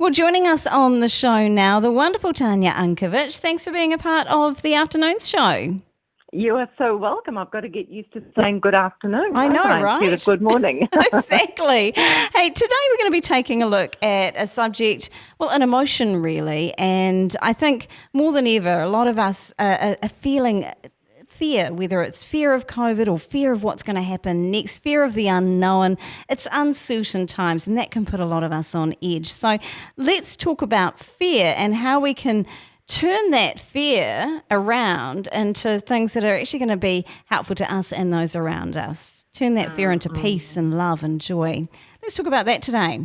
Well, joining us on the show now, the wonderful Tanya Unkovich. Thanks for being a part of the afternoon's show. You are so welcome. I've got to get used to saying good afternoon. I know, right? Instead of good morning. Exactly. Hey, today we're going to be taking a look at a subject, well, an emotion really. And I think more than ever, a lot of us are feeling fear, whether it's fear of COVID or fear of what's going to happen next, fear of the unknown. It's uncertain times, and that can put a lot of us on edge. So let's talk about fear and how we can turn that fear around into things that are actually going to be helpful to us and those around us. Turn that fear into peace and love and joy. Let's talk about that today.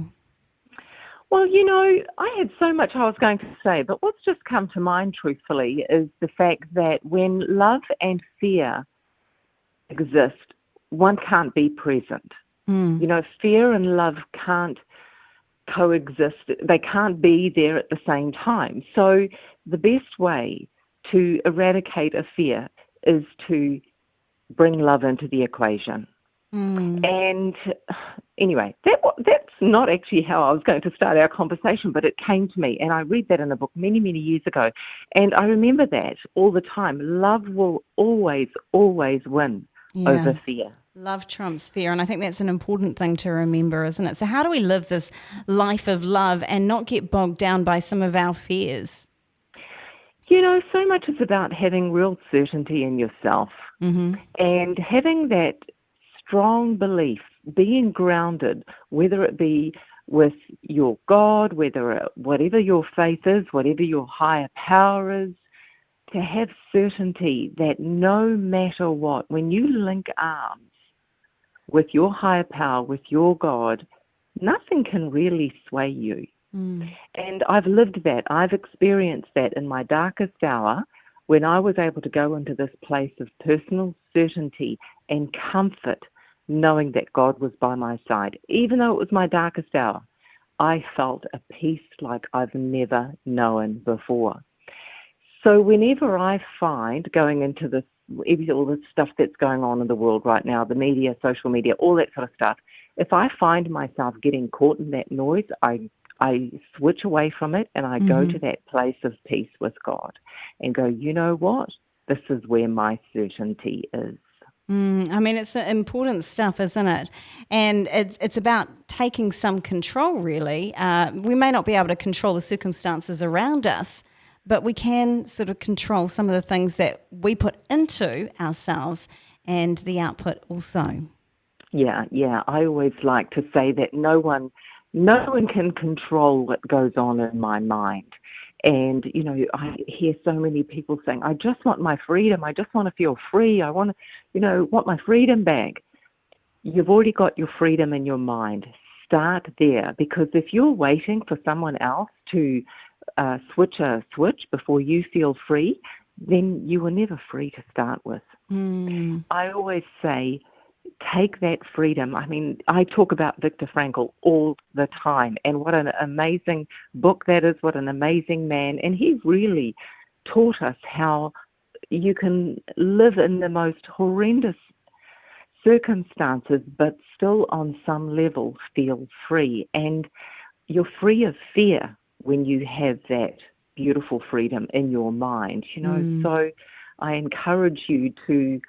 Well, I had so much I was going to say, but what's just come to mind, truthfully, is the fact that when love and fear exist, one can't be present. Fear and love can't coexist. They can't be there at the same time. So the best way to eradicate a fear is to bring love into the equation. And anyway, that's not actually how I was going to start our conversation, but it came to me, and I read that in a book many, many years ago, and I remember that all the time. Love will always, always win over fear. Love trumps fear, and I think that's an important thing to remember, isn't it? So how do we live this life of love and not get bogged down by some of our fears? So much is about having real certainty in yourself and having that strong belief, being grounded, whether it be with your God, whatever your faith is, whatever your higher power is, to have certainty that no matter what, when you link arms with your higher power, with your God, nothing can really sway you. And I've lived that. I've experienced that in my darkest hour when I was able to go into this place of personal certainty and comfort, knowing that God was by my side. Even though it was my darkest hour, I felt a peace like I've never known before. So whenever I find going into this, all the stuff that's going on in the world right now, the media, social media, all that sort of stuff, if I find myself getting caught in that noise, I switch away from it and I go to that place of peace with God and go, you know what? This is where my certainty is. I mean, it's important stuff, isn't it? And it's about taking some control, really. We may not be able to control the circumstances around us, but we can sort of control some of the things that we put into ourselves and the output also. Yeah. I always like to say that no one can control what goes on in my mind. And, I hear so many people saying, I just want my freedom. I just want to feel free. I want to, want my freedom back. You've already got your freedom in your mind. Start there, because if you're waiting for someone else to switch a switch before you feel free, then you were never free to start with. I always say, take that freedom. I mean, I talk about Viktor Frankl all the time, and what an amazing book that is, what an amazing man. And he really taught us how you can live in the most horrendous circumstances, but still on some level feel free. And you're free of fear when you have that beautiful freedom in your mind, So I encourage you to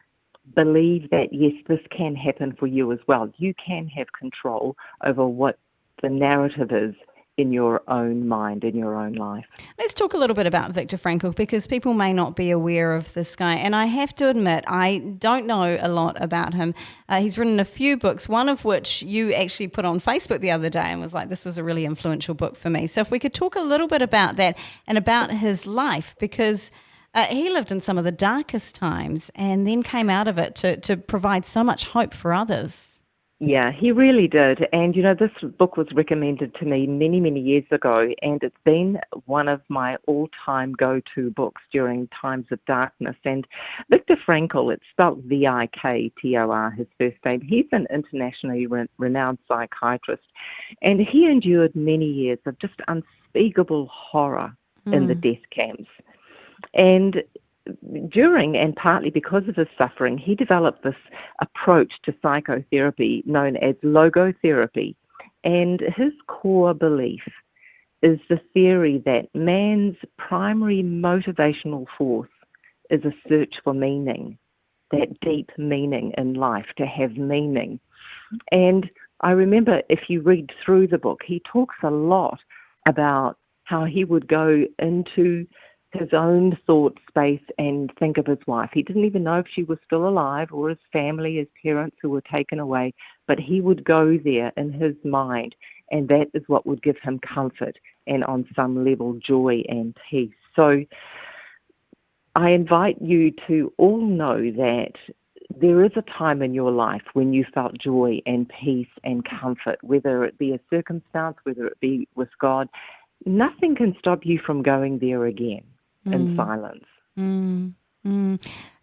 believe that, yes, this can happen for you as well. You can have control over what the narrative is in your own mind, in your own life. Let's talk a little bit about Viktor Frankl, because people may not be aware of this guy. And I have to admit, I don't know a lot about him. He's written a few books, one of which you actually put on Facebook the other day and was like, this was a really influential book for me. So if we could talk a little bit about that and about his life, because he lived in some of the darkest times and then came out of it to provide so much hope for others. Yeah, he really did. And, this book was recommended to me many, many years ago, and it's been one of my all-time go-to books during times of darkness. And Viktor Frankl, it's spelled Viktor, his first name. He's an internationally renowned psychiatrist, and he endured many years of just unspeakable horror in the death camps. And during and partly because of his suffering, he developed this approach to psychotherapy known as logotherapy. And his core belief is the theory that man's primary motivational force is a search for meaning, that deep meaning in life, to have meaning. And I remember, if you read through the book, he talks a lot about how he would go into his own thought space and think of his wife. He didn't even know if she was still alive, or his family, his parents who were taken away, but he would go there in his mind, and that is what would give him comfort and, on some level, joy and peace. So I invite you to all know that there is a time in your life when you felt joy and peace and comfort, whether it be a circumstance, whether it be with God. Nothing can stop you from going there again in silence.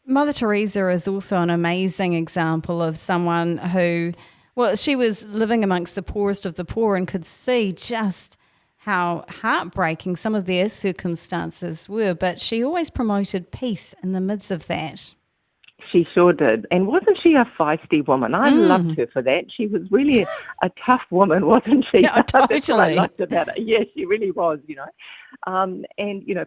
Mother Teresa is also an amazing example of someone who, well, she was living amongst the poorest of the poor and could see just how heartbreaking some of their circumstances were, but she always promoted peace in the midst of that. She sure did. And wasn't she a feisty woman? I loved her for that. She was really a tough woman, wasn't she? Yeah, totally. That's what I liked about her. Yeah, she really was, And,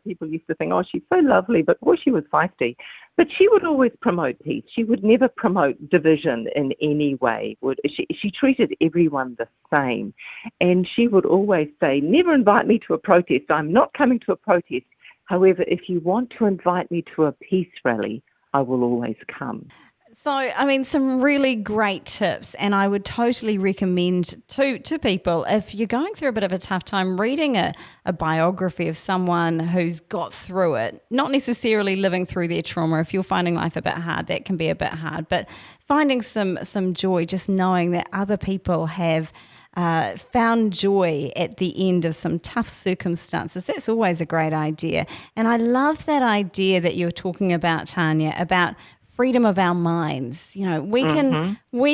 people used to think, oh, she's so lovely, but boy, she was feisty. But she would always promote peace. She would never promote division in any way. She treated everyone the same. And she would always say, never invite me to a protest. I'm not coming to a protest. However, if you want to invite me to a peace rally, I will always come. So, some really great tips, and I would totally recommend to people, if you're going through a bit of a tough time, reading a biography of someone who's got through it, not necessarily living through their trauma. If you're finding life a bit hard, that can be a bit hard, but finding some joy, just knowing that other people have found joy at the end of some tough circumstances. That's always a great idea. And I love that idea that you're talking about, Tanya, about freedom of our minds. We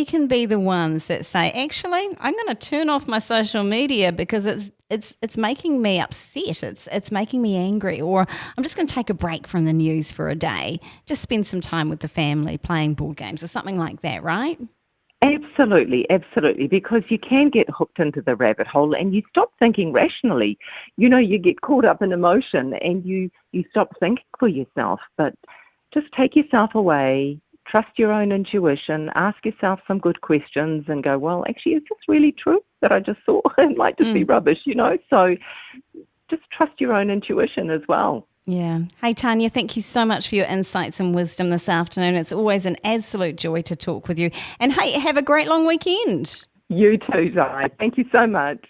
can be the ones that say, actually, I'm going to turn off my social media because it's making me upset. It's making me angry, or I'm just going to take a break from the news for a day. Just spend some time with the family playing board games or something like that, right? Absolutely, absolutely, because you can get hooked into the rabbit hole and you stop thinking rationally. You get caught up in emotion and you stop thinking for yourself. But just take yourself away, trust your own intuition, ask yourself some good questions and go, well, actually, is this really true that I just saw? It might just be rubbish, So just trust your own intuition as well. Yeah. Hey, Tanya, thank you so much for your insights and wisdom this afternoon. It's always an absolute joy to talk with you. And hey, have a great long weekend. You too, Zai. Thank you so much.